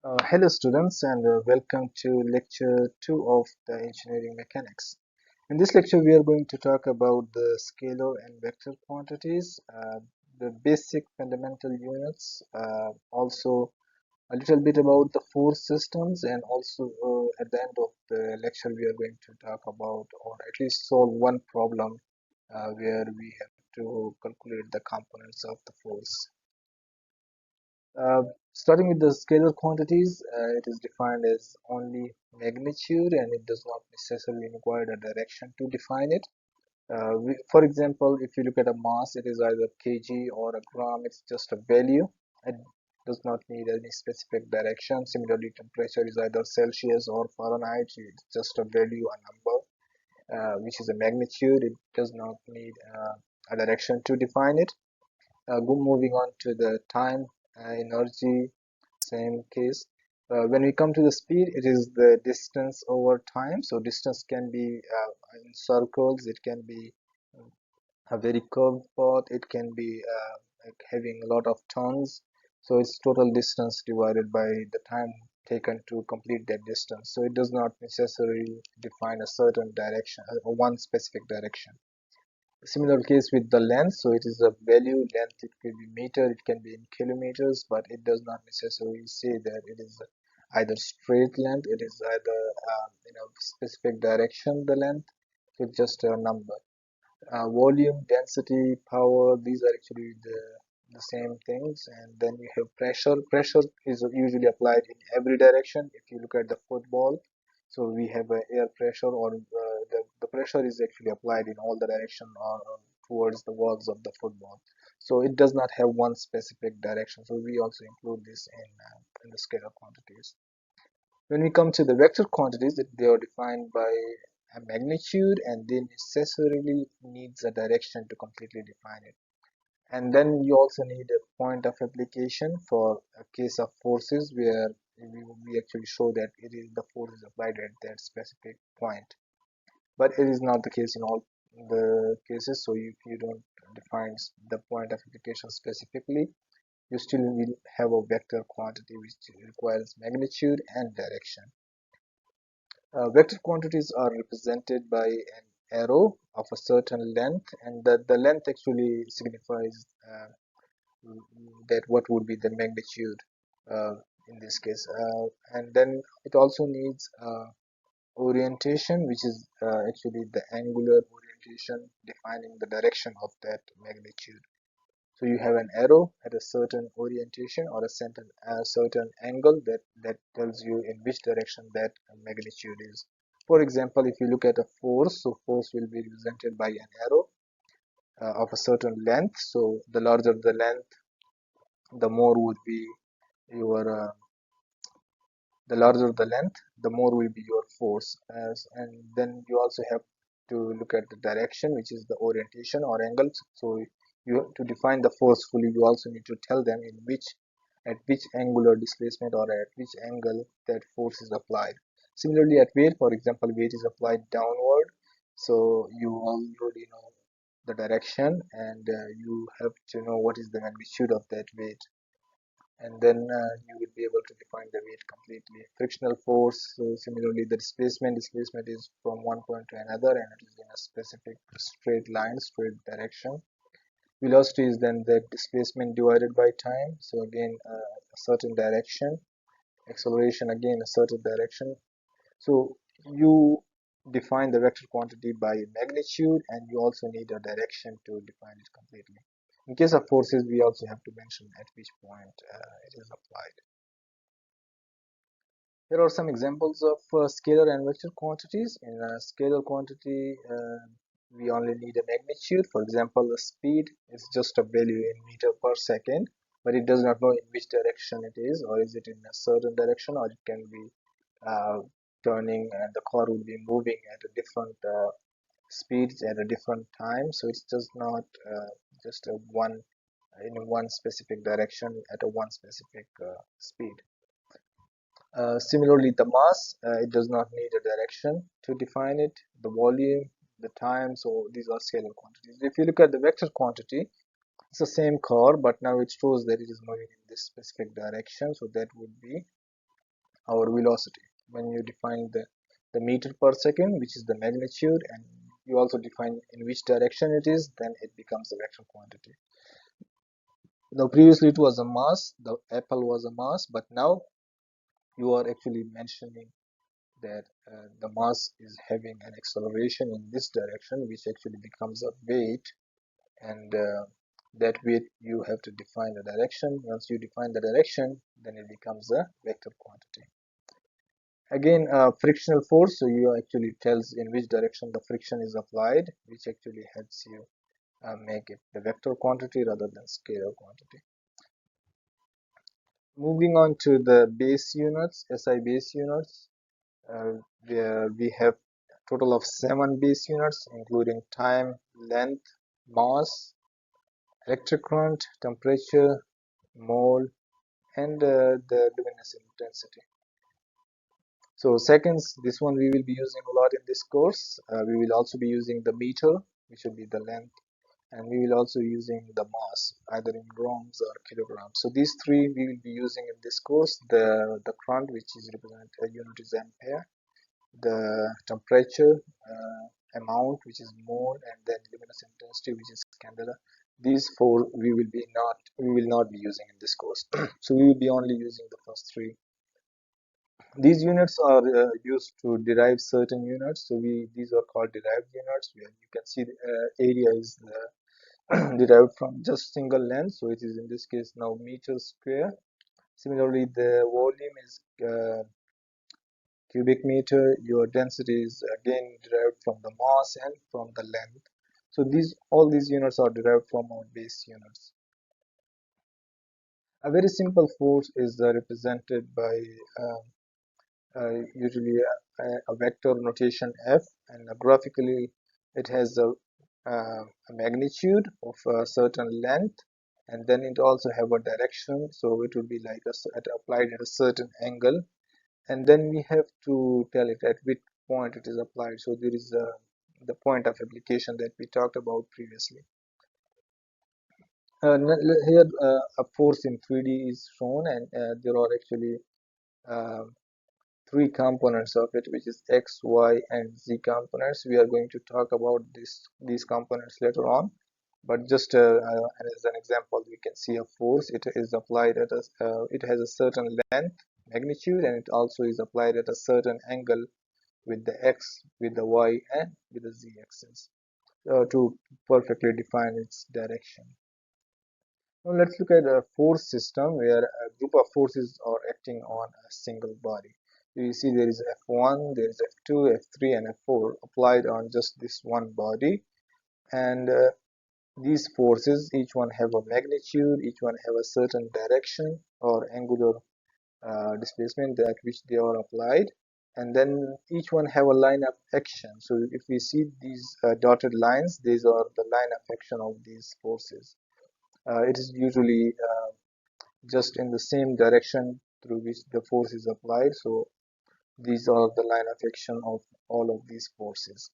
Hello students and welcome to lecture 2 of the engineering mechanics. In this lecture we are going to talk about the scalar and vector quantities, the basic fundamental units, also a little bit about the force systems, and also at the end of the lecture we are going to talk about or at least solve one problem where we have to calculate the components of the force. Uh, Starting with the scalar quantities, it is defined as only magnitude and it does not necessarily require a direction to define it. For example, if you look at a mass, it is either kg or a gram, it's just a value. It does not need any specific direction. Similarly, temperature is either Celsius or Fahrenheit, it's just a value, a number, which is a magnitude. It does not need a direction to define it. Moving on to the time, energy, same case. When we come to the speed, it is the distance over time. So distance can be in circles, it can be a very curved path, it can be like having a lot of turns. So it's total distance divided by the time taken to complete that distance. So it does not necessarily define a certain direction or one specific direction. Similar case with the length, so it is a value. Length, it can be meter, it can be in kilometers, but it does not necessarily say that it is either straight length, it is either in a specific direction the length. So it's just a number. Volume, density, power, these are actually the same things. And then you have pressure. Pressure is usually applied in every direction. If you look at the football, so we have a air pressure, or the pressure is actually applied in all the direction or towards the walls of the football. So it does not have one specific direction. So we also include this in the scalar quantities. When we come to the vector quantities, they are defined by a magnitude and they necessarily needs a direction to completely define it. And then you also need a point of application for a case of forces where we actually show that it is the force is applied at that specific point. But it is not the case in all the cases. So if you don't define the point of application specifically, you still will have a vector quantity which requires magnitude and direction. Vector quantities are represented by an arrow of a certain length, and the length actually signifies that what would be the magnitude uh, in this case. And then it also needs orientation, which is actually the angular orientation defining the direction of that magnitude. So you have an arrow at a certain orientation or a certain angle that tells you in which direction that magnitude is. For example, if you look at a force, so force will be represented by an arrow of a certain length. So the larger the length, the more would be your the larger the length, the more will be your force. And then you also have to look at the direction, which is the orientation or angle. So you to define the force fully, you also need to tell them in which at which angular displacement or at which angle that force is applied. Similarly, at weight, for example, weight is applied downward, so you already know the direction and you have to know what is the magnitude of that weight, and then you will be able to define the weight completely. Frictional force, so similarly the displacement is from one point to another and it is in a specific straight line, straight direction. Velocity is then the displacement divided by time, so again a certain direction. Acceleration, again a certain direction. So you define the vector quantity by magnitude and you also need a direction to define it completely. In case of forces, we also have to mention at which point it is applied. Here are some examples of scalar and vector quantities. In a scalar quantity, we only need a magnitude. For example, the speed is just a value in meter per second, but it does not know in which direction it is, or is it in a certain direction, or it can be uh, turning and the car will be moving at a different speeds at a different time. So it's just not just a one in one specific direction at a one specific speed. Similarly, the mass, it does not need a direction to define it, the volume, the time, so these are scalar quantities. If you look at the vector quantity, it's the same car, but now it shows that it is moving in this specific direction, so that would be our velocity. When you define the meter per second, which is the magnitude, and you also define in which direction it is, then it becomes a vector quantity. Now previously it was a mass, the apple was a mass, but now you are actually mentioning that the mass is having an acceleration in this direction, which actually becomes a weight, and that weight you have to define the direction. Once you define the direction, then it becomes a vector quantity. Again, frictional force, so you actually tells in which direction the friction is applied, which actually helps you make it the vector quantity rather than scalar quantity. Moving on to the base units, SI base units, where we have total of 7 base units, including time, length, mass, electric current, temperature, mole, and the luminous intensity. So seconds, this one we will be using a lot in this course. We will also be using the meter, which will be the length, and we will also using the mass, either in grams or kilograms. So these three we will be using in this course. The current, which is represented a unit is ampere, the temperature amount, which is mole, and then luminous intensity, which is candela. These four we will not be using in this course. So we will be only using the first three. These units are used to derive certain units. So these are called derived units, where you can see the area is derived from just single length. So it is in this case now meter square. Similarly, the volume is cubic meter. Your density is again derived from the mass and from the length. So all these units are derived from our base units. A very simple force is represented by usually a vector notation f, and graphically it has a magnitude of a certain length, and then it also have a direction. So it would be like applied at a certain angle, and then we have to tell it at which point it is applied. So there is the point of application that we talked about previously. Here a force in 3D is shown, and there are actually uh, three components of it, which is x, y, and z components. We are going to talk about these components later on, but just as an example, we can see a force. It is applied at it has a certain length, magnitude, and it also is applied at a certain angle with the x, with the y, and with the z axis to perfectly define its direction. Now let's look at a force system where a group of forces are acting on a single body. You see there is F1, there is F2, F3, and F4 applied on just this one body, and these forces, each one have a magnitude, each one have a certain direction or angular displacement that which they are applied, and then each one have a line of action. So if we see these dotted lines, these are the line of action of these forces. It is usually just in the same direction through which the force is applied. So these are the line of action of all of these forces.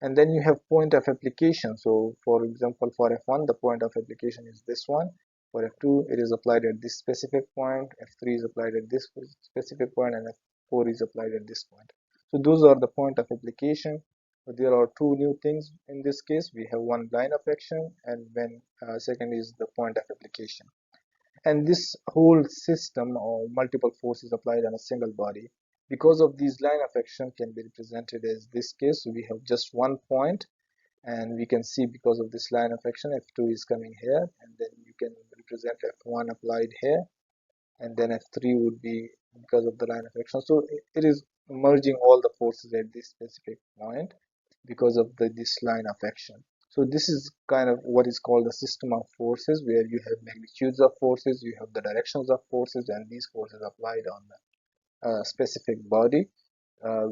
And then you have point of application. So for example, for F1, the point of application is this one. For F2, it is applied at this specific point. F3 is applied at this specific point, and F4 is applied at this point. So those are the point of application. But there are two new things in this case. We have one line of action, and then second is the point of application. And this whole system or multiple forces applied on a single body, because of these line of action, can be represented as this case. So we have just one point, and we can see because of this line of action, F2 is coming here, and then you can represent F1 applied here, and then F3 would be because of the line of action. So it is merging all the forces at this specific point because of this line of action. So this is kind of what is called a system of forces, where you have magnitudes of forces, you have the directions of forces, and these forces applied on a specific body.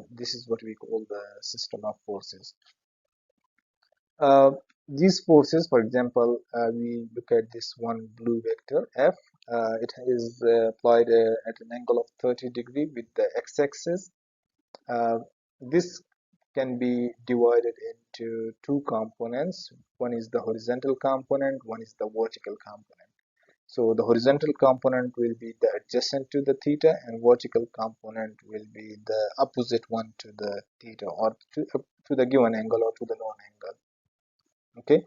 This is what we call the system of forces. Uh, these forces, for example, we look at this one blue vector F. It is applied at an angle of 30 degree with the x-axis. This can be divided into two components. One is the horizontal component, one is the vertical component. So the horizontal component will be the adjacent to the theta, and vertical component will be the opposite one to the theta, or to the given angle or to the known angle. Okay,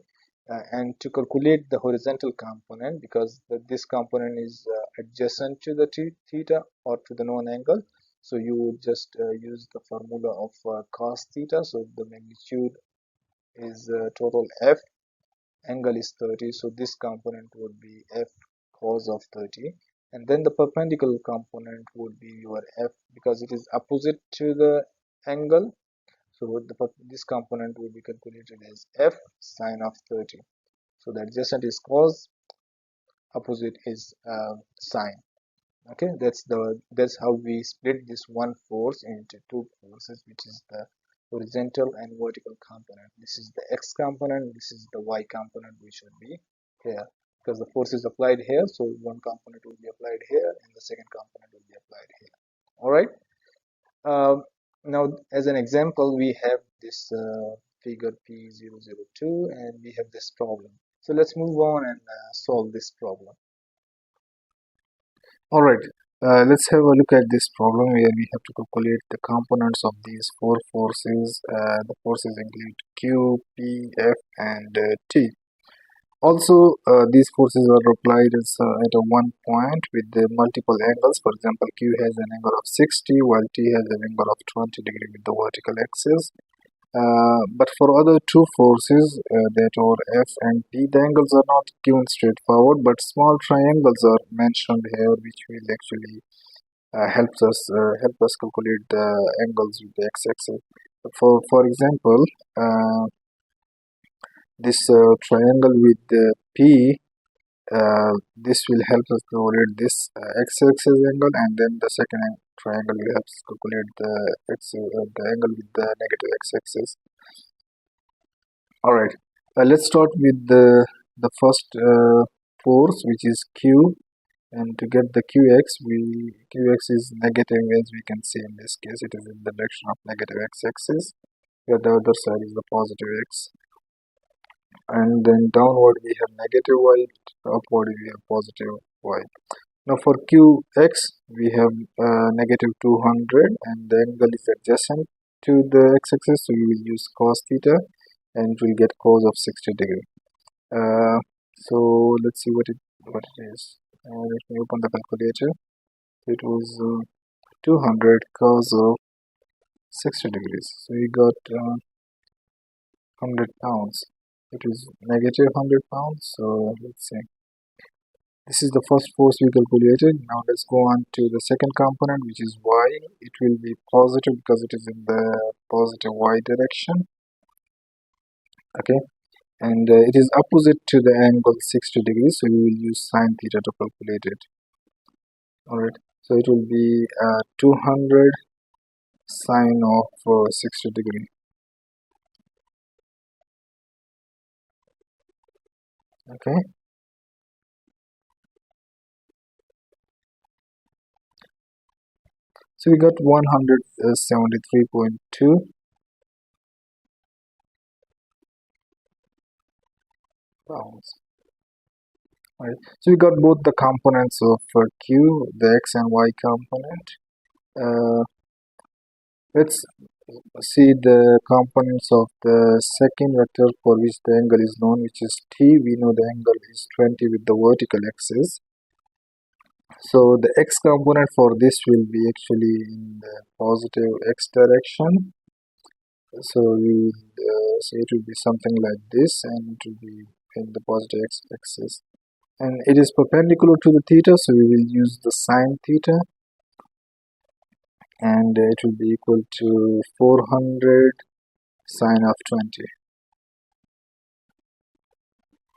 and to calculate the horizontal component, because this component is adjacent to the theta or to the known angle, so you would just use the formula of cos theta. So the magnitude is total f, angle is 30, so this component would be f cos of 30, and then the perpendicular component would be your f, because it is opposite to the angle, so this component will be calculated as f sine of 30. So the adjacent is cos, opposite is sine. Okay, that's how we split this one force into two forces, which is the horizontal and vertical component. This is the x component, this is the y component, which should be here, because the force is applied here, so one component will be applied here and the second component will be applied here. All right. Now, as an example, we have this figure P002, and we have this problem. So let's move on and solve this problem. Alright, let's have a look at this problem where we have to calculate the components of these four forces. The forces include Q, P, F, and T. Also, these forces are applied at a one point with the multiple angles. For example, Q has an angle of 60 while T has an angle of 20 degree with the vertical axis. But for other two forces, that are F and P, the angles are not given straightforward, but small triangles are mentioned here, which will actually help us calculate the angles with the x-axis. For example, this triangle with the P, this will help us calculate this x-axis angle, and then the second triangle will help us calculate the angle with the negative x-axis. Alright, let's start with the first force, which is Q, and to get the Qx is negative, as we can see in this case. It is in the direction of negative x-axis, where the other side is the positive x, and then downward we have negative y, upward we have positive y. Now for Qx we have negative 200, and the angle is adjacent to the x-axis, so we will use cos theta, and we will get cos of 60 degree. So let's see what it is. Let me open the calculator. It was 200 cos of 60 degrees. So we got 100 pounds. It is negative 100 pounds. So let's see. This is the first force we calculated. Now let's go on to the second component, which is y. It will be positive because it is in the positive y direction. Okay, and it is opposite to the angle 60 degrees, so we will use sine theta to calculate it. Alright, so it will be 200 sine of 60 degree. Okay, so we got 173.2 pounds. Right, so we got both the components of Q, the x and y component. Let's see the components of the second vector for which the angle is known, which is T. We know the angle is 20 with the vertical axis. So the x component for this will be actually in the positive x direction. So it will be something like this, and it will be in the positive x axis. And it is perpendicular to the theta, so we will use the sine theta, and it will be equal to 400 sine of 20.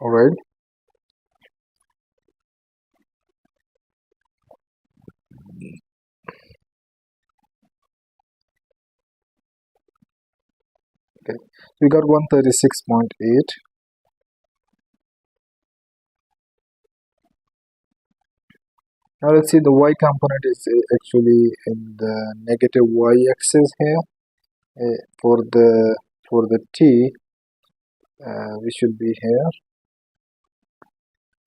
Alright. Okay, we got 136.8. Now let's see, the y component is actually in the negative y axis here. For the t, we should be here,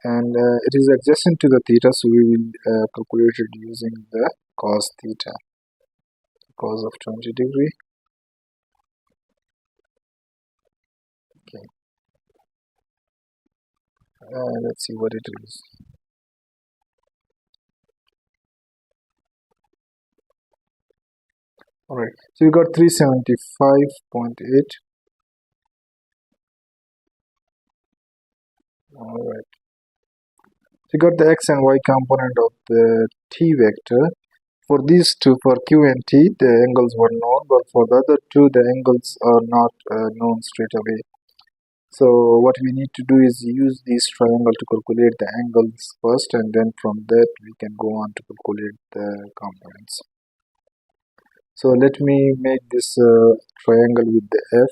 and it is adjacent to the theta, so we will calculate it using the cos theta, cos of 20 degree. Okay, let's see what it is. Alright, so we got 375.8. Alright, so we got the x and y component of the t vector. For these two, for q and t, the angles were known, but for the other two, the angles are not known straight away. So what we need to do is use this triangle to calculate the angles first, and then from that we can go on to calculate the components. So let me make this triangle with the f,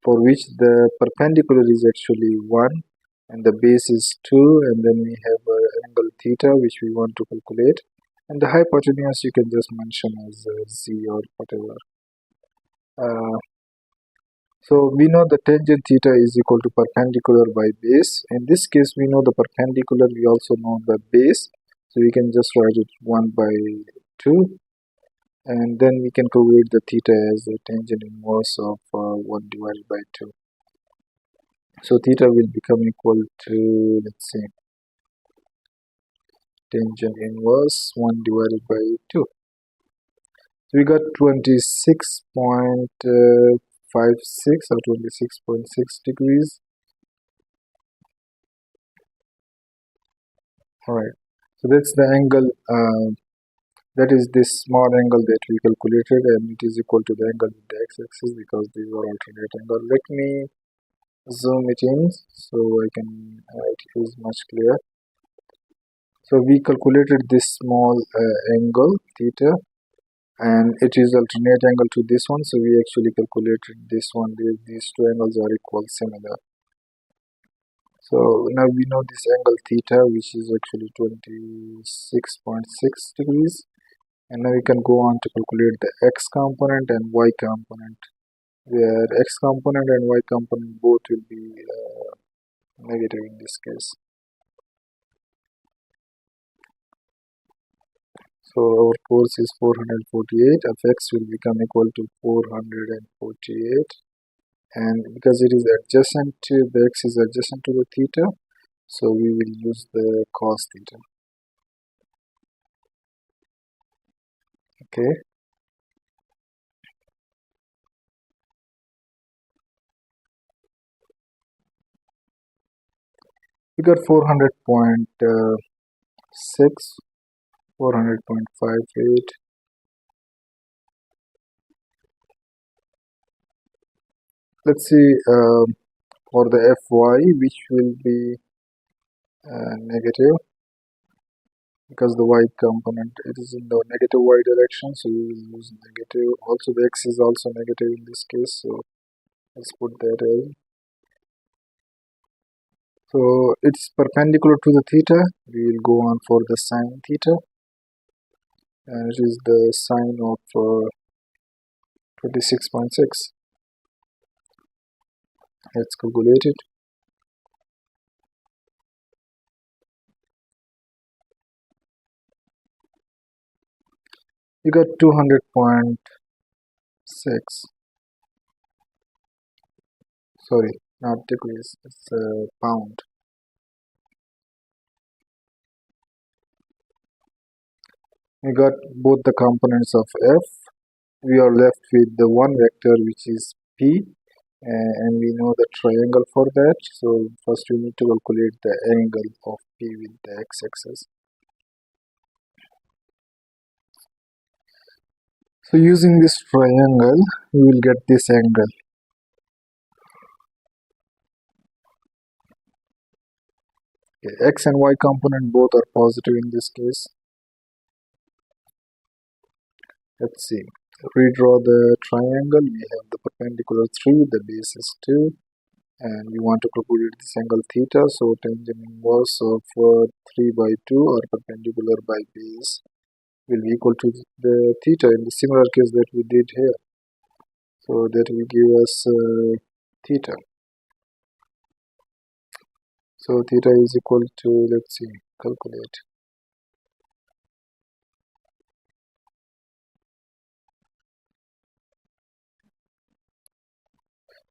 for which the perpendicular is actually 1 and the base is 2, and then we have angle theta which we want to calculate, and the hypotenuse you can just mention as z or whatever. So we know the tangent theta is equal to perpendicular by base. In this case we know the perpendicular, we also know the base, so we can just write it 1 by 2, and then we can calculate the theta as a tangent inverse of 1 divided by 2. So theta will become equal to, let's see, tangent inverse 1 divided by 2. So we got 26.56 or 26.6 degrees. Alright, so that's the angle, that is this small angle that we calculated, and it is equal to the angle with the x-axis because these are alternate angle. Let me zoom it in so I can it is much clearer. So we calculated this small angle theta, and it is alternate angle to this one, so we actually calculated this one. These two angles are equal, similar. So now we know this angle theta, which is actually 26.6 degrees, and now we can go on to calculate the x component and y component, where x component and y component both will be negative in this case. So our course is 448, f x will become equal to 448, and because it is adjacent to, the x is adjacent to the theta, so we will use the cos theta. Okay, we got 400.6, 400.58. Let's see for the fy, which will be negative, because the y component, it is in the negative y direction, so we will use negative. Also the x is also negative in this case, so let's put that as. So it's perpendicular to the theta. We will go on for the sine theta, and it is the sine of 26.6. Let's calculate it. We got 200.6. Sorry, not degrees, it's pound. We got both the components of f. We are left with the one vector, which is p, and we know the triangle for that. So first we need to calculate the angle of p with the x-axis. So using this triangle, we will get this angle. Okay, x and y component both are positive in this case. Let's see. Redraw the triangle. We have the perpendicular 3, the base is 2, and we want to calculate this angle theta. So tangent inverse of 3 by 2 or perpendicular by base will be equal to the theta in the similar case that we did here. So that will give us theta. So theta is equal to, let's see, calculate.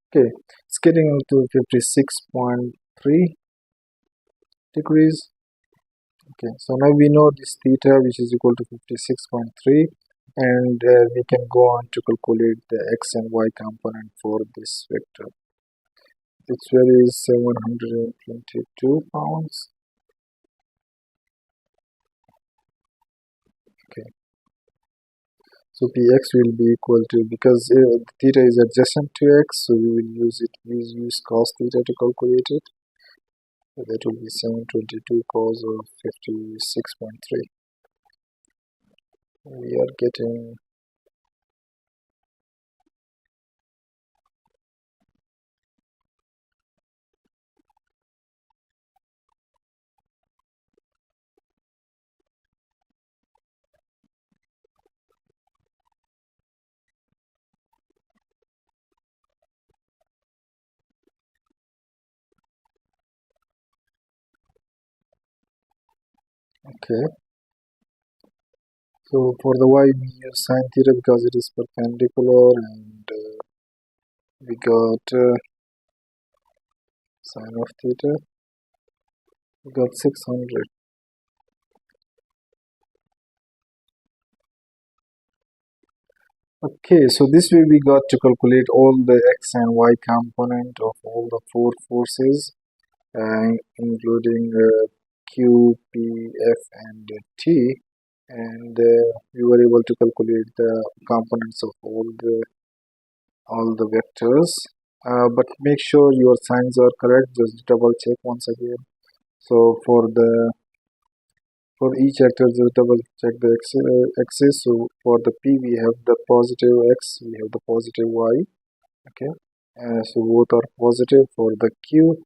Okay, it's getting into 56.3 degrees. Okay, so now we know this theta, which is equal to 56.3, and we can go on to calculate the x and y component for this vector. Its value is 722 pounds. Okay, so px will be equal to, because theta is adjacent to x, so we will use cos theta to calculate it. So that will be 722 cos of 56.3. We are getting, okay, so for the y we use sin theta because it is perpendicular, and we got sin of theta, we got 600. Okay, so this way we got to calculate all the x and y component of all the four forces, including Q, P, F, and T, and we were able to calculate the components of all the vectors. But make sure your signs are correct. Just double check once again. So for each vector, just double check the axis. So for the P, we have the positive x, we have the positive y. Okay, so both are positive. For the Q,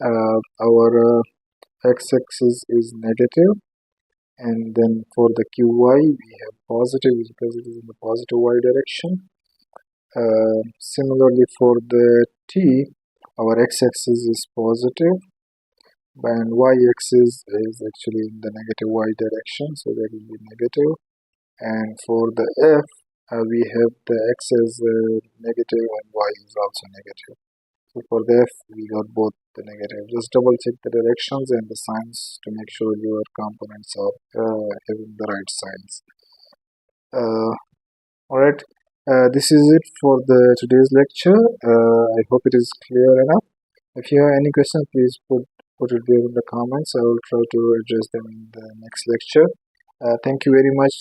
our x-axis is negative, and then for the qy we have positive because it is in the positive y direction. Similarly for the t, our x-axis is positive and y-axis is actually in the negative y direction, so that will be negative. And for the f, we have the x as negative and y is also negative. So for the f, we got both the negative. Just double check the directions and the signs to make sure your components are having the right signs. Alright, this is it for the today's lecture. I hope it is clear enough. If you have any questions, please put it there in the comments. I will try to address them in the next lecture. Thank you very much